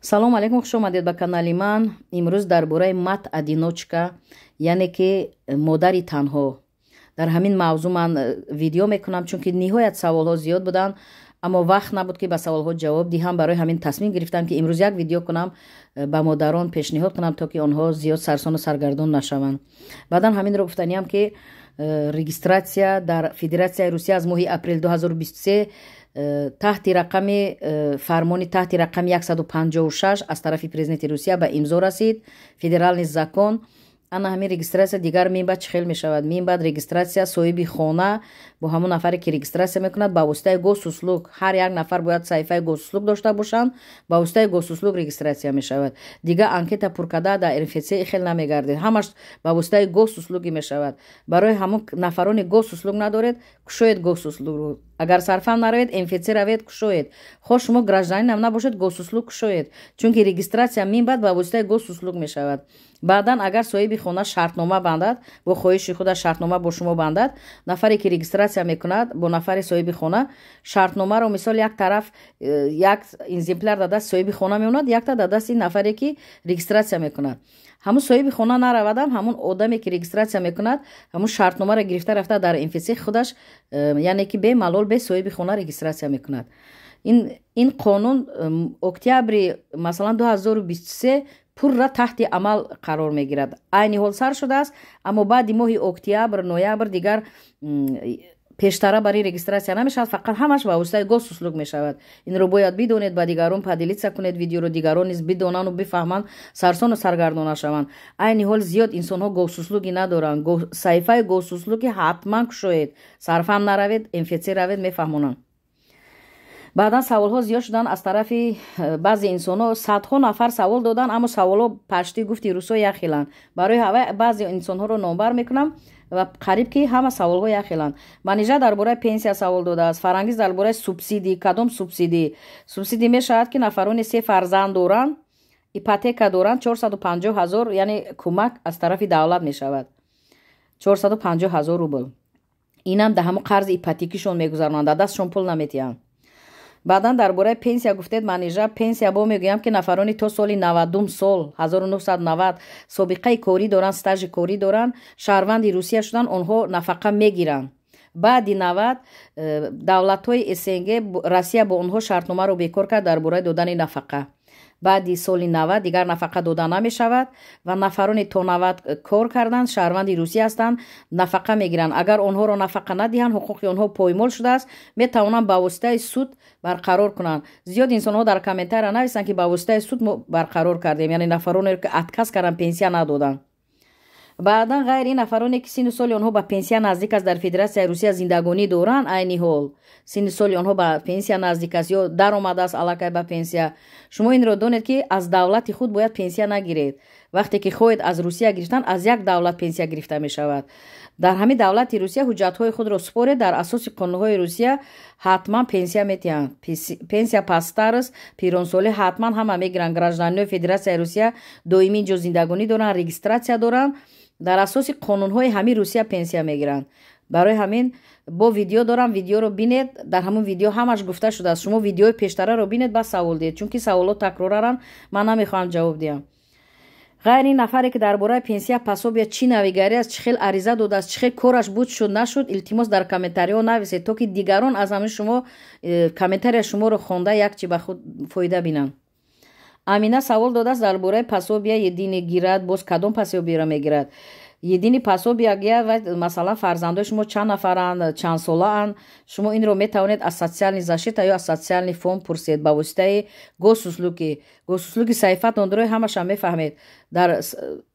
салом алейкум, хуш омадед ба канали ман. имрӯз дар бораи мат-одиночка, яъне ки модари танҳо, дар ҳамин мавзӯъ ман видео мекунам, чунки ниҳоят саволҳо зиёд буданд, аммо вақт набуд ки ба саволҳо ҷавоб диҳам. барои ҳамин тасмим гирифтам ки имрӯз як видео кунам, ба модарон пешниҳод кунам, то ки онҳо зиёд сарсону саргардон нашаванд. баъдан ҳаминро гуфтаниям ки регистратсия дар Федератсияи Русия аз моҳи апрел 2023 таҳти рақами фармони таҳти рақами 156 аз тарафи президенти Русия ба имзо расид. федерални закон ана ҳамин регистратсия дигар меъбад чӣ хел мешавад? Меъбад регистратсия соҳиби хона бо ҳамон нафаре ки регистратсия мекунад ба воситаи госуслуг. ҳар як нафар бояд саҳифаи госуслуг дошта бошанд. ба воситаи госуслуг регистратсия мешавад. дигар анкета пур карда дар РФЦ хел намегардед. ҳамаш ба воситаи госуслуги мешавад. барои ҳамон нафарони госуслуг надоред, кушоед госуслугро. агар сарфам наравед, МФЦ равед, кушоед. хош шумо гражданинам набошед, госуслуг кушоед, чунки регистратсия меъбад ба воситаи госуслуг мешавад. баъдан агар соҳиби хона шартнома бандад, бо хоҳиши худаш шартнома бо шумо бандад, нафаре ки регистратсия мекунад бо нафари соҳиби хона шартномаро мисол як тараф як экземпляр дар дасти соҳиби хона мемонад, якта дар дасти нафаре ки регистратсия мекунад. ҳамун соҳиби хона наравадам, ҳамун одаме ки регистратсия мекунад ҳамун шартномаро гирифта рафта дар МФЦ худаш, яъне ки бемалол бе соҳиби хона регистратсия мекунад. ин қонун октябри масалан 2023 пурра таҳти амал қарор мегирад. айни ҳол сар шудааст, аммо баъди моҳи октябр, ноябр дигар пештара барои регистратсия намешавад, фақат ҳамаш ба воситаи госуслуг мешавад. инро бояд бидонед, ба дигарон падилитса кунед, видеоро дигарон низ бидонану бифаҳманд, сарсону саргардон нашаванд. айни ҳол зиёд инсонҳо госуслуги надоранд. саҳифаи госуслуги ҳатман кушоед. сарфам наравед, МФЦ равед, мефаҳмонанд. баъдан саволҳо зиёд шуданд аз тарафи баъзе инсонҳо. садҳо нафар савол доданд, аммо саволҳо пашти гуфти русо якхеланд. барои баъзе инсонҳоро номбар мекунам ва қариб ки ҳама саволҳо якхеланд. манижа дар бораи пенсия савол додааст, фарангиз дар бораи субсидӣ. кадом субсидӣ? Субсидӣ мешавад ки нафарони 3 фарзанд доранд, ипотека доранд, 450 000, яъне кӯмак аз тарафи давлат мешавад. 450 000 рубл. инам дар ҳамон қарзи ипотекишон мегузаронанд, дар дастшон пул наметиҳанд. баъдан дар бораи пенсия гуфтед. манижа пенсия бо мегӯям ки нафарони то соли 90 сол 1990 собиқаи корӣ доранд, стажи корӣ доранд, шаҳрванди Русия шуданд, онҳо нафақа мегиранд. баъди 90 давлатҳои СНГ Россия бо онҳо шартномаро бекор кард дар бораи додани нафақа. баъди соли 90 дигар нафақа дода намешавад ва нафарони то 90 кор карданд, шаҳрванди Русия ҳастанд, нафақа мегиранд. агар онҳоро нафақа надиҳанд, ҳуқуқи онҳо поймол шудааст, метавонанд ба воситаи суд барқарор кунанд. зиёд инсонҳо дар комментария нависанд ки ба воситаи суд мо барқарор кардем, яъне нафароне ки отказ карданд, пенсия надоданд. баъдан ғайри ин нафароне ки синну соли онҳо ба пенсия наздик аст, дар Федератсияи Русия зиндагонӣ доранд, айни ҳол синну соли онҳо ба пенсия наздик аст ё даромадааст аллакай ба пенсия. шумо инро донед ки аз давлати худ бояд пенсия нагиред. вақте ки хоҳед аз Русия гирифтан, аз як давлат пенсия гирифта мешавад. дар ҳамин давлати Русия ҳуҷҷатҳои худро супоред, дар асоси қонунҳои Русия ҳатман пенсия метиҳанд. пенсия пасттар аст, пиронсолӣ ҳатман ҳама мегиранд. гражданинои Федератсияи Русия доимӣ инҷо зиндагонӣ доранд, регистратсия доранд, дар асоси қонунҳои ҳамин Русия пенсия мегиранд. барои ҳамин бо видео дорам, видеоро бинед. дар ҳамон видео ҳамаш гуфта шудааст. шумо видеои пештараро бинед, ба савол диҳед, чунки саволҳо такрораранд, ман намехоҳам ҷавоб диҳам. ғайри ин нафаре ки дар бораи пенсия пособия чӣ навигари аст, чӣ хел ариза додааст, чӣ хел кораш буд шуд нашуд, илтимос дар комментариҳо нависед, то ки дигарон аз ҳамин шумо комментария шуморо хонда якчи ба худ фоида бинанд. амина савол додааст дар бораи пособия едини гирад. боз кадом пособияро мегирад? едини пособия гирад, масалан фарзандои шумо чанд нафаранд, чанд солаанд, шумо инро метавонед аз социални защита ё аз социални фонд пурсед ба воситаи госуслуги саҳифатон дорои ҳамаша мефаҳмед. дар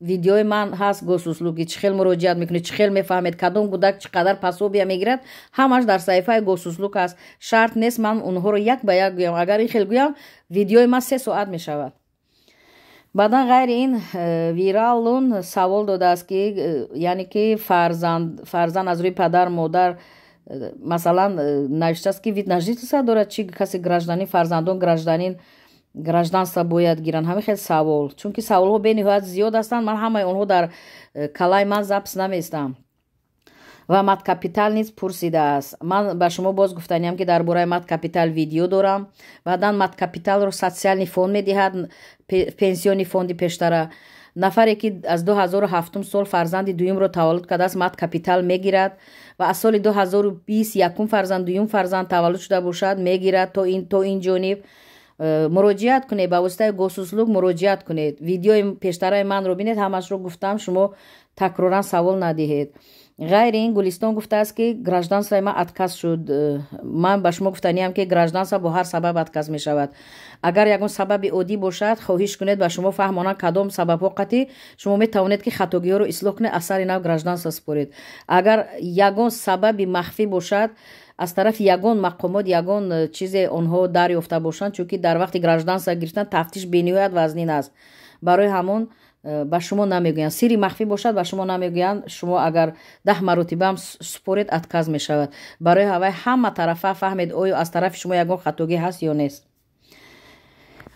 видеои ман ҳаст госуслуги чӣ хел муроҷиат мекунед, чӣ хел мефаҳмед кадом гудак чӣ қадар пособия мегирад, ҳамаш дар саҳифаи госуслуг аст. шарт нест ман онҳоро як ба як гӯям. агар ин хел гӯям, видеои ман 3 соат мешавад. баъдан ғайри ин виралун савол додааст ки яъне ки фарзанд аз рӯи падар модар масалан навиштааст ки вид на жительство дорад, чӣ каси гражданин фарзандон гражданство бояд гиранд. ҳамин хел савол, чунки саволҳо бениҳоят зиёд ҳастанд, ман ҳамаи онҳо дар калаи ман запис наместам. ва мат капитал низ пурсидааст. ман ба шумо боз гуфтаниам ки дар бораи мат капитал видео дорам. баъдан мат капиталро социални фонд медиҳад, пенсиони фонди пештара. нафаре ки аз 2007 сол фарзанди дуюмро таваллуд кардааст мат капитал мегирад ва аз соли 2020 якум фарзанд дуюм фарзанд таваллуд шуда бошад мегирад то ин ҷониб муроҷиат кунед, ба воситаи госуслуг муроҷиат кунед. видеои пештараи манро бинед, ҳамашро гуфтам, шумо такроран савол надиҳед. ғайри ин гулистон гуфтааст ки гражданствои ман отказ шуд. ман ба шумо гуфтаниам ки гражданство бо ҳар сабаб отказ мешавад. агар ягон сабаби оддӣ бошад, хоҳиш кунед ба шумо фаҳмонанд кадом сабабҳо қатӣ шумо метавонед ки хатогиҳоро ислоҳ кунед, аз сари нав гражданство според. агар ягон сабаби махфӣ бошад, аз тарафи ягон мақомот ягон чизе онҳо дарёфта бошанд, чунки дар вақти гражданство гирифтан тафтиш бениҳоят вазнин аст. барои ҳамон ба шумо намегӯянд, сирри махфӣ бошад ба шумо намегӯянд. шумо агар 10 маротибаам според отказ мешавад. барои ҳавай ҳама тарафа фаҳмед оё аз тарафи шумо ягон хатогӣ ҳаст ё нест.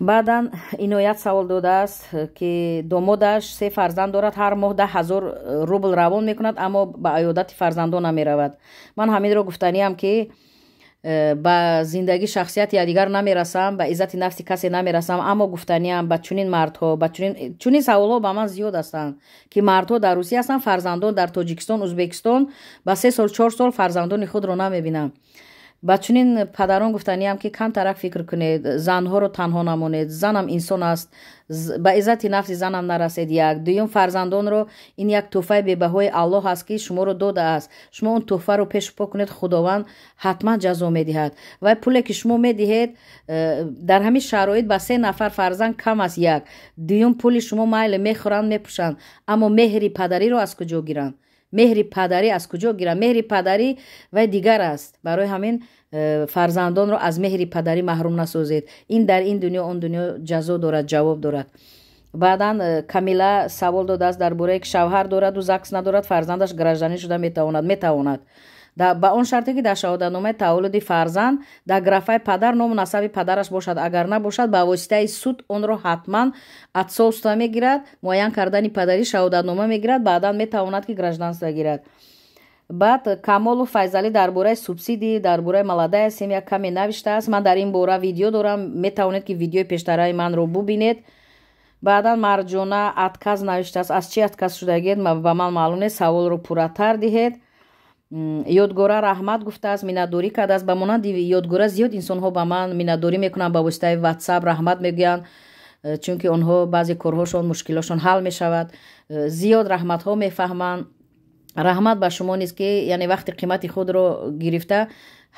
баъдан иноят савол додааст ки домодаш 3 фарзанд дорад, ҳар моҳ 10,000 рубл равон мекунад, аммо ба аёдати фарзандон намеравад. ман ҳаминро гуфтаниам ки ба зиндагӣ шахсияти якдигар намерасам, ба иззати нафси касе намерасам, аммо гуфтаниам ба чунин мардҳо, ба чунин саволҳо ба ман зиёд ҳастанд ки мардҳо дар Русия ҳастанд, фарзандон дар Тоҷикистон, Ӯзбекистон ба 3 сол 4 сол фарзандони худро намебинам. ба чунин падарон гуфтаниам ки камтарак фикр кунед, занҳоро танҳо намонед, занам инсон аст, ба иззати нафси занам нарасед. як дуюм фарзандонро ин як тӯҳфаи бебаҳои Аллоҳ аст ки шуморо додааст. шумо он тӯҳфаро пеш по кунед, худованд ҳатман ҷазо медиҳад. вай пуле ки шумо медиҳед дар ҳамин шароит ба 3 нафар фарзанд кам аст. як дуюм пули шумо майле мехӯранд мепӯшанд, аммо меҳри падариро аз куҷо гиранд? меҳри падарӣ аз куҷо гиранд? меҳри падарӣ вай дигар аст. барои ҳамин фарзандонро аз меҳри падарӣ маҳрум насозед. ин дар ин дунё он дунё ҷазо дорад, ҷавоб дорад. баъдан камила савол додааст дар бораи ки шавҳар дораду ЗАГС надорад, фарзандаш гражданин шуда метавонад. ба он шарте ки дар шаҳодатномаи таваллуди фарзанд дар графаи падар ному насаби падараш бошад. агар набошад ба воситаи суд онро ҳатман отцовство мегирад, муайян кардани падарӣ шаҳодатнома мегирад, баъдан метавонад ки гражданство гирад. баъд Камолу Файзалӣ дар бораи субсидӣ, дар бораи молодая семья каме навиштааст. ман дар ин бора видео дорам, метавонед ки видеои пештараи манро бубинед. баъдан Марҷона отказ навиштааст. аз чӣ отказ шудагед ба ман маълум нест, саволро пурратар диҳед. ёдгора раҳмат гуфтааст, миннатдорӣ кардааст. ба монанди ёдгора зиёд инсонҳо ба ман миннатдорӣ мекунанд, ба воситаи ватсап раҳмат мегӯянд, чунки онҳо баъзе корҳошон мушкилошон ҳал мешавад. зиёд раҳматҳо мефаҳманд. раҳмат ба шумо низ ки яъне вақти қимати худро гирифта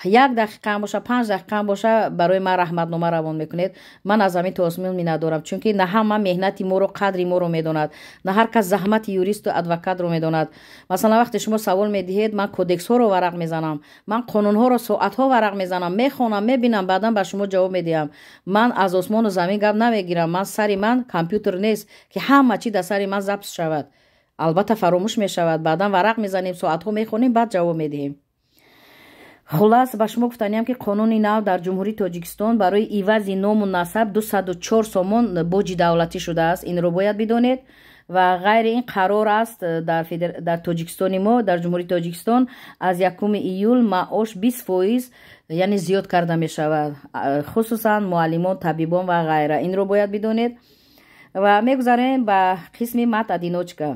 1 дақиқа ҳам боша, 5 дақиқа ҳам боша барои ман раҳматнома равон мекунед. ман аз замин то осмон миннатдорам, чунки на ҳама меҳнати моро, қадри моро медонад, на ҳар кас заҳмати юристу адвокатро медонад. масалан вақте шумо савол медиҳед, ман кодексҳоро варақ мезанам, ман қонунҳоро соатҳо варақ мезанам, мехонам, мебинам, баъдан ба шумо ҷавоб медиҳам. ман аз осмону замин гап намегирам. сари ман компютер нест ки ҳама чӣ дар сари ман запс шавад. албатта фаромӯш мешавад, баъдан варақ мезанем, соатҳо мехонем, баъд ҷавоб медиҳем. хулас ба шумо гуфтаниам ки қонуни нав дар ҷумҳурии Тоҷикистон барои ивази ному насаб 204 сомон боҷи давлатӣ шудааст. инро бояд бидонед. ва ғайри ин қарор аст дар Тоҷикистони мо, дар ҷумҳурии Тоҷикистон аз 1 июл маош 20% яъне зиёд карда мешавад, хусусан муаллимон, табибон ва ғайра. инро бояд бидонед. ва мегузарем ба қисми мат-одиночка.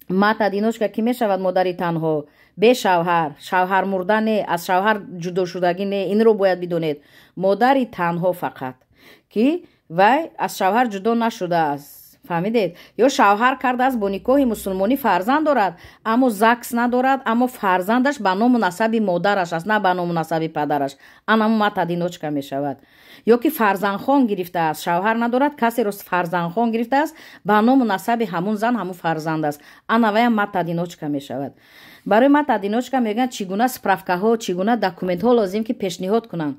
мат-одиночка ки мешавад модари танҳо бе шавҳар, шавҳар мурда не, аз шавҳар ҷудо шудагӣ не. инро бояд бидонед. модари танҳо фақат ки вай аз шавҳар ҷудо нашудааст. фаҳмидед? ё шавҳар кардааст, бо никоҳи мусулмонӣ фарзанд дорад, аммо ЗАГС надорад, аммо фарзандаш ба ному насаби модараш аст, на ба ному насаби падараш. анамо мат-одиночка мешавад. ё ки фарзандхон гирифтааст, шавҳар надорад, касеро фарзандхон гирифтааст, ба ному насаби ҳамун зан ҳамун фарзанд аст. ана ваям мат-одиночка мешавад. барои мат-одиночка мегӯянд чӣ гуна справкаҳо, чӣ гуна документҳо лозим ки пешниҳод кунанд.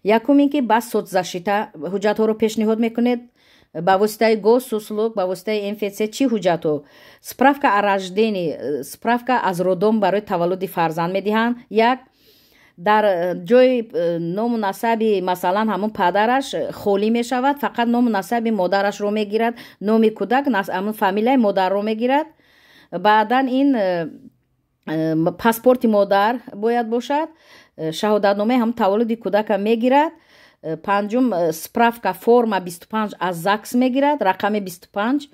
якум ин ки ба соцзашита ҳуҷҷатҳоро пешниҳод мекунед, ба воситаи госуслуг, ба воситаи МФЦ. чӣ ҳуҷҷатҳо? справка о рождении, справка аз роддом барои таваллуди фарзанд медиҳанд. як дар ҷои ному насаби масалан ҳамун падараш холӣ мешавад, фақат ному насаби модарашро мегирад, номи кӯдак ҳамун фамилияи модарро мегирад. баъдан ин паспорти модар бояд бошад, шаҳодатномаи ҳам таваллуди кӯдака мегирад, панҷум справка форма 25 аз ЗАГС мегирад, рақами 25.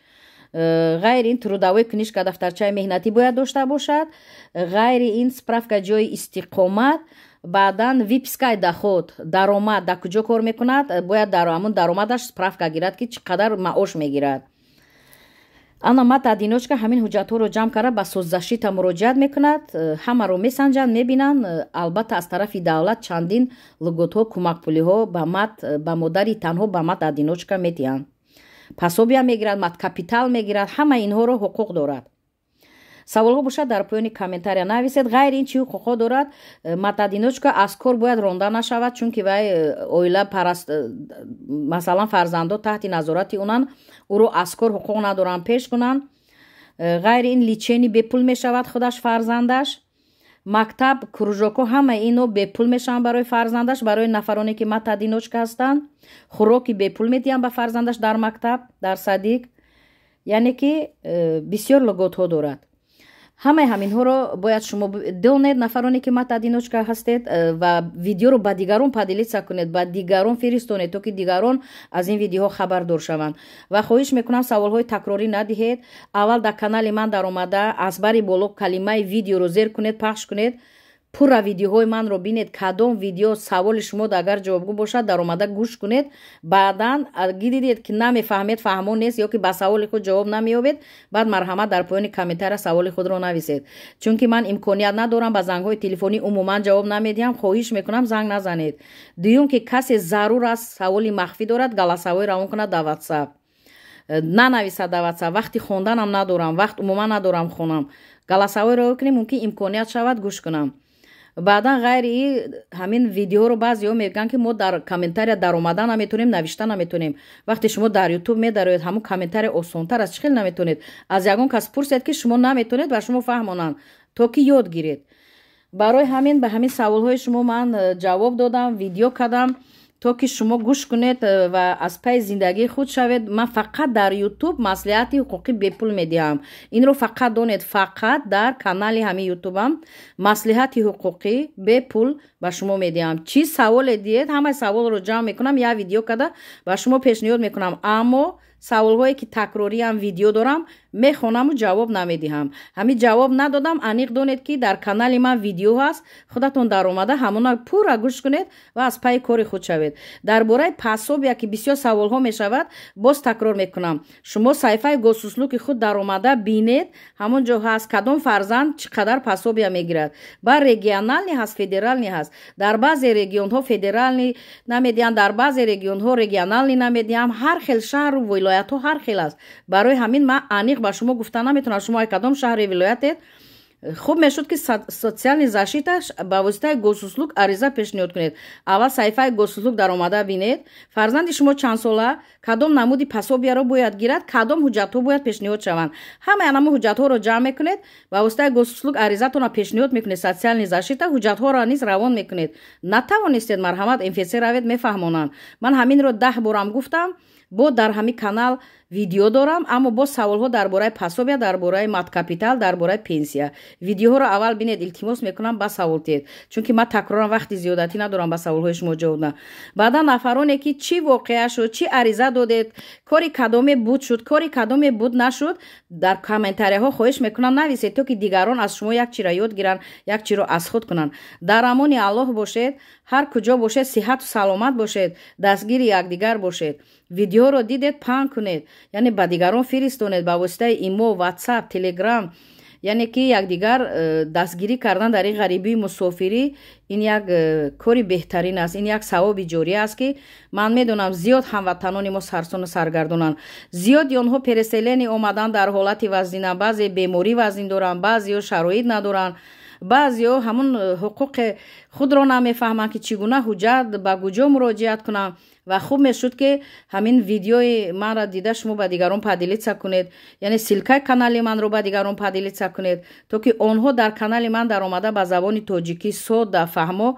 ғайри ин трудовой книжка дафтарчаи меҳнатӣ бояд дошта бошад, ғайри ин справка ҷои истиқомат, баъдан випискаи доход, даромад дар куҷо кор мекунад, бояд дар ҳамун даромадаш справка гирад ки чӣ қадар маош мегирад. ана мат-одиночка ҳамин ҳуҷҷатҳоро ҷамъ карда ба соцзащита муроҷиат мекунад, ҳамаро месанҷанд, мебинанд. албатта аз тарафи давлат чандин луготҳо, кӯмакпулиҳо ба модари танҳо ба мат-одиночка метиҳанд. пособия мегирад, маткапитал мегирад, ҳама инҳоро ҳуқуқ дорад. саволҳо бошад дар поёни комментария нависед. ғайри ин чӣ ҳуқуқҳо дорад? мат-одиночка аз кор бояд ронда нашавад, чунки вай оила параст, масалан фарзандо таҳти назорати унанд, ӯро аз кор ҳуқуқ надоранд пеш кунанд. ғайри ин личени бепул мешавад худаш фарзандаш. мактаб, кружокҳо, ҳама ино бепул мешаванд барои фарзандаш, барои нафароне ки мат-одиночка ҳастанд. хӯроки бепул медиҳанд ба фарзандаш дар мактаб, дар садик. яъне ки бисёр луготҳо дорад. ҳамаи ҳаминҳоро бояд шумо донед, нафароне ки мат-одиночка ҳастед, ва видеоро ба дигарон падилиса кунед, ба дигарон фиристонед, то ки дигарон аз ин видеоҳо хабардор шаванд. ва хоҳиш мекунам саволҳои такрорӣ надиҳед. аввал дар канали ман даромада аз бари боло калимаи видеоро зер кунед, пахш кунед. пурра видеоҳои манро бинед. кадом видео саволи шумо агар ҷавобгӯ бошад даромада гӯш кунед. баъдан дидед ки намефаҳмед, фаҳмон нест, ё ки ба саволи худ ҷавоб намеёбед, баъд марҳамат дар поёни комментария саволи худро нависед. чунки ман имконият надорам ба зангҳои телефонӣ умуман ҷавоб намедиҳам. хоҳиш мекунам занг назанед. дуюм ки касе зарур аст саволи махфӣ дорад, галасавой равон кунад дар ватсап, нанависад дар ватсап. вақти хонданам надорам, вақт умуман надорам хонам. галасавой равон кунем, мумкин имконият шавад гӯш кунам. баъдан ғайри ҳамин видеоро баъзеҳо мегӯянд ки мо дар комментария даромада наметонем, навишта наметонем. вақте шумо дар ютуб медароед, ҳамун комментария осонтар аст, чӣ хел наметонед? аз ягон кас пурсед ки шумо наметонед ва шумо фаҳмонанд, то ки ёд гиред. барои ҳамин ба ҳамин саволҳои шумо ман ҷавоб додам, видео кардам, то ки шумо гӯш кунед ва аз пай зиндагии худ шавед. ман фақат дар ютуб маслиҳати ҳуқуқи бепул медиҳам. инро фақат донед, фақат дар канали ҳамин ютубам маслиҳати ҳуқуқи бепул ба шумо медиҳам. чӣ саволе диҳед, ҳамаи саволро ҷамъ мекунам, як видео карда ба шумо пешниҳод мекунам. аммо саволҳое ки такрориам видео дорам мехонаму ҷавоб намедиҳам. ҳамин ҷавоб надодам, аниқ донед ки дар канали ман видео ҳаст, худатон даромада ҳамона пурра гӯш кунед ва аз пайи кори худ шавед. дар бораи пособия ки бисёр саволҳо мешавад, боз такрор мекунам. шумо саҳифаи госуслуки худ даромада бинед, ҳамон ҷо ҳаст кадом фарзанд чӣ қадар пособия мегирад. ба регионални ҳаст, федерални ҳаст. дар баъзе регионҳо федерални намедиҳанд, дар баъзе регионҳо регионални намедиҳам. ҳар хел шаҳру вилоятҳо ҳар хел аст. барои ҳамин ман аниқ ба шумо гуфта наметонам шумо ай кадом шаҳри вилоятед. хуб мешуд ки социални защита ба воситаи госуслук ариза пешниҳод кунед. аввал саҳифаи госуслук даромада бинед, фарзанди шумо чанд сола, кадом намуди пособияро бояд гирад, кадом ҳуҷҷатҳо бояд пешниҳод шаванд. ҳамаи анамо ҳуҷҷатҳоро ҷамъ мекунед, ба воситаи госуслук аризатонро пешниҳод мекунед, социални защита ҳуҷҷатҳоро низ равон мекунед. натавонистед марҳамат мфц равед, мефаҳмонанд. ман ҳаминро 10 борам гуфтам. бо дар ҳамин канал видео дорам, аммо бо саволҳо дар бораи пособия, дар бораи маткапитал, дар бораи пенсия. видеоҳоро аввал бинед, илтимос мекунам ба савол диҳед, чунки ман такроран вақти зиёдатӣ надорам ба саволҳои шумо ҷавоб дам. баъдан нафароне ки чӣ воқеа шуд, чӣ ариза додед, кори кадоме буд шуд, кори кадоме буд нашуд, дар комментарияҳо хоҳиш мекунам нависед, то ки дигарон аз шумо як чиро ёд гиранд, як чиро аз худ кунанд. дар амони аллоҳ бошед, ҳар куҷо бошед, сиҳату саломат бошед, дастгири якдигар бошед. видеоро дидед, паҳн кунед, яъне ба дигарон фиристонед ба воситаи имо, ватсап, телеграм. яъне ки якдигар дастгирӣ кардан дар ин ғарибии мусофирӣ, ин як кори беҳтарин аст, ин як савоби ҷорӣ аст ки ман медонам зиёд ҳамватанони мо сарсону саргардонанд. зиёди онҳо переселени омадан дар ҳолати вазнина, баъзе беморӣ вазнин доранд, баъзеҳо шароит надоранд, баъзеҳо ҳамон ҳуқуқи худро намефаҳманд ки чӣ гуна ҳуҷҷат ба куҷо муроҷиат кунанд. ва хуб мешуд ки ҳамин видеои манро дида шумо ба дигарон падилиса кунед, яъне силкаи канали манро ба дигарон падилиса кунед, то ки онҳо дар канали ман даромада ба забони тоҷикӣ содда фаҳмо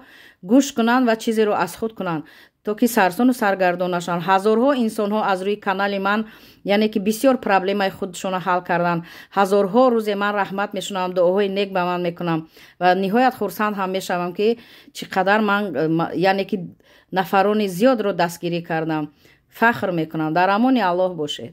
гӯш кунанд ва чизеро аз худ кунанд. то ки сарсону саргардон нашанд. ҳазорҳо инсонҳо аз рӯи канали ман яъне ки бисёр проблемаи худшона ҳал карданд. ҳазорҳо рӯзе ман раҳмат мешунам, дуоҳои нек ба ман мекунам ва ниҳоят хурсанд ҳам мешавам ки чӣ қадар ман яъне ки нафарони зиёдро дастгирӣ кардам. фахр мекунам. дар амони Аллоҳ бошед.